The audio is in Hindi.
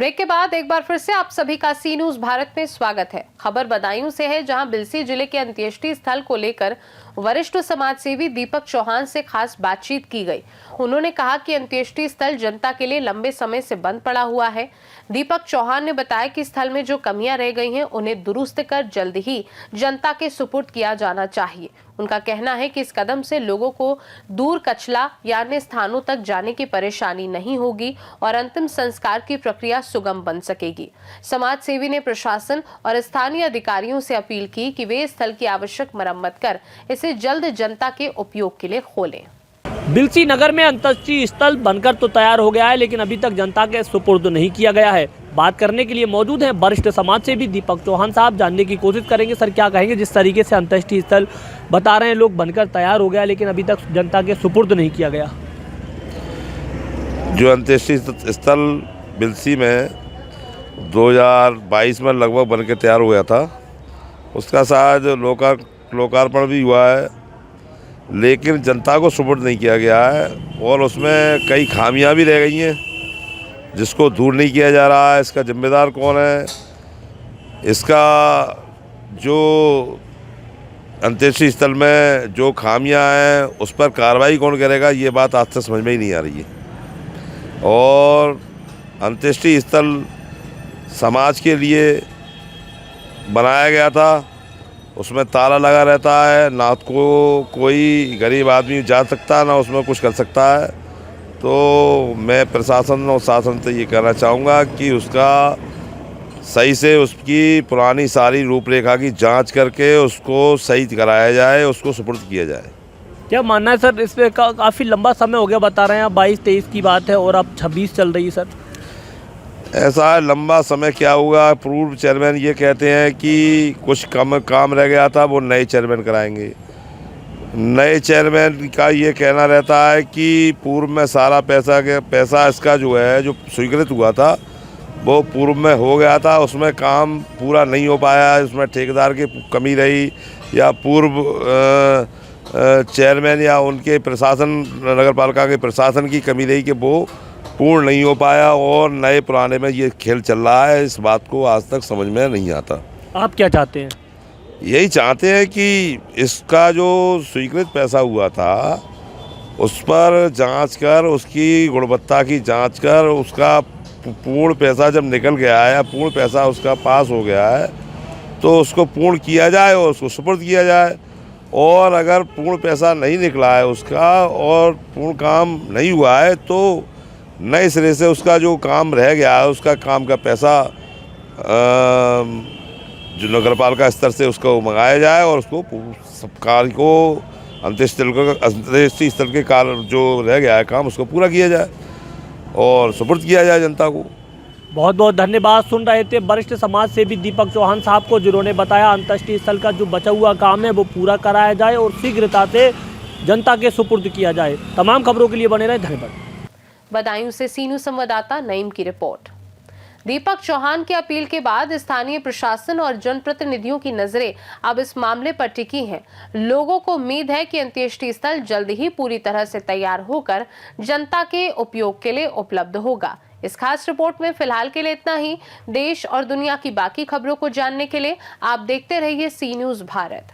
ब्रेक के बाद एक बार फिर से आप सभी का सी न्यूज भारत में स्वागत है। खबर बदायूं से है, जहां बिलसी जिले के अंत्येष्टि स्थल को लेकर वरिष्ठ समाजसेवी दीपक चौहान से खास बातचीत की गई। उन्होंने कहा कि अंत्येष्टि स्थल जनता के लिए लंबे समय से बंद पड़ा हुआ है। दीपक चौहान ने बताया कि स्थल में जो कमियां रह गई हैं, उन्हें दुरुस्त कर जल्द ही जनता के सुपुर्द किया जाना चाहिए। उनका कहना है कि इस कदम से लोगों को दूर कचला या अन्य स्थानों तक जाने की परेशानी नहीं होगी और अंतिम संस्कार की प्रक्रिया सुगम बन सकेगी। समाज सेवी ने प्रशासन और स्थानीय अधिकारियों से अपील की कि वे स्थल की आवश्यक मरम्मत कर इसे जल्द जनता के उपयोग के लिए खोलें। बिलसी नगर में अंत्येष्टि स्थल बनकर तो तैयार हो गया है, लेकिन अभी तक जनता के सुपुर्द नहीं किया गया है। बात करने के लिए मौजूद हैं वरिष्ठ समाज सेवी दीपक चौहान साहब। जानने की कोशिश करेंगे, सर क्या कहेंगे जिस तरीके से अंत्येष्टि स्थल बता रहे हैं लोग बनकर तैयार हो गया, लेकिन अभी तक जनता के सुपुर्द नहीं किया गया। जो अंत्येष्टि स्थल बिलसी में 2022 में लगभग बनकर तैयार हो गया था, उसका शायद लोकार्पण भी हुआ है, लेकिन जनता को सुपुर्द नहीं किया गया है और उसमें कई खामियां भी रह गई हैं जिसको दूर नहीं किया जा रहा है। इसका जिम्मेदार कौन है, इसका जो अंत्येष्टि स्थल में जो खामियां हैं उस पर कार्रवाई कौन करेगा, ये बात आज तक समझ में ही नहीं आ रही है। और अंत्येष्टि स्थल समाज के लिए बनाया गया था, उसमें ताला लगा रहता है, ना को कोई गरीब आदमी जा सकता ना उसमें कुछ कर सकता है। तो मैं प्रशासन और शासन से ये कहना चाहूँगा कि उसका सही से उसकी पुरानी सारी रूपरेखा की जांच करके उसको सही कराया जाए, उसको सुपुर्द किया जाए। क्या मानना है सर, इस पर काफ़ी लंबा समय हो गया, बता रहे हैं आप 22-23 की बात है और अब 26 चल रही है सर। ऐसा है, लंबा समय क्या हुआ। पूर्व चेयरमैन ये कहते हैं कि कुछ काम रह गया था, वो नए चेयरमैन कराएंगे। नए चेयरमैन का ये कहना रहता है कि पूर्व में सारा पैसा इसका जो है जो स्वीकृत हुआ था वो पूर्व में हो गया था, उसमें काम पूरा नहीं हो पाया, उसमें ठेकेदार की कमी रही या पूर्व चेयरमैन या उनके प्रशासन नगर पालिका के प्रशासन की कमी रही कि वो पूर्ण नहीं हो पाया और नए पुराने में ये खेल चल रहा है। इस बात को आज तक समझ में नहीं आता। आप क्या चाहते हैं? यही चाहते हैं कि इसका जो स्वीकृत पैसा हुआ था उस पर जांच कर, उसकी गुणवत्ता की जांच कर, उसका पूर्ण पैसा जब निकल गया है या पूर्ण पैसा उसका पास हो गया है तो उसको पूर्ण किया जाए और उसको सुपुर्द किया जाए। और अगर पूर्ण पैसा नहीं निकला है उसका और पूर्ण काम नहीं हुआ है तो नए सिरे से उसका जो काम रह गया है उसका काम का पैसा जो नगर पालिका स्तर से उसको मंगाया जाए और उसको सब कार्य को अंत्येष्टि स्थल के कार्य जो रह गया है काम उसको पूरा किया जाए और सुपुर्द किया जाए जनता को। बहुत बहुत धन्यवाद। सुन रहे थे वरिष्ठ समाज सेवी दीपक चौहान साहब को, जिन्होंने बताया अंत्येष्टि स्थल का जो बचा हुआ काम है वो पूरा कराया जाए और शीघ्रता से जनता के सुपुर्द किया जाए। तमाम खबरों के लिए बने रहे, धन्यवाद। बदायूं से सी न्यूज संवाददाता नईम की रिपोर्ट। दीपक चौहान की अपील के बाद स्थानीय प्रशासन और जनप्रतिनिधियों की नजरें अब इस मामले पर टिकी हैं। लोगों को उम्मीद है कि अंत्येष्टि स्थल जल्द ही पूरी तरह से तैयार होकर जनता के उपयोग के लिए उपलब्ध होगा। इस खास रिपोर्ट में फिलहाल के लिए इतना ही। देश और दुनिया की बाकी खबरों को जानने के लिए आप देखते रहिए सी न्यूज भारत।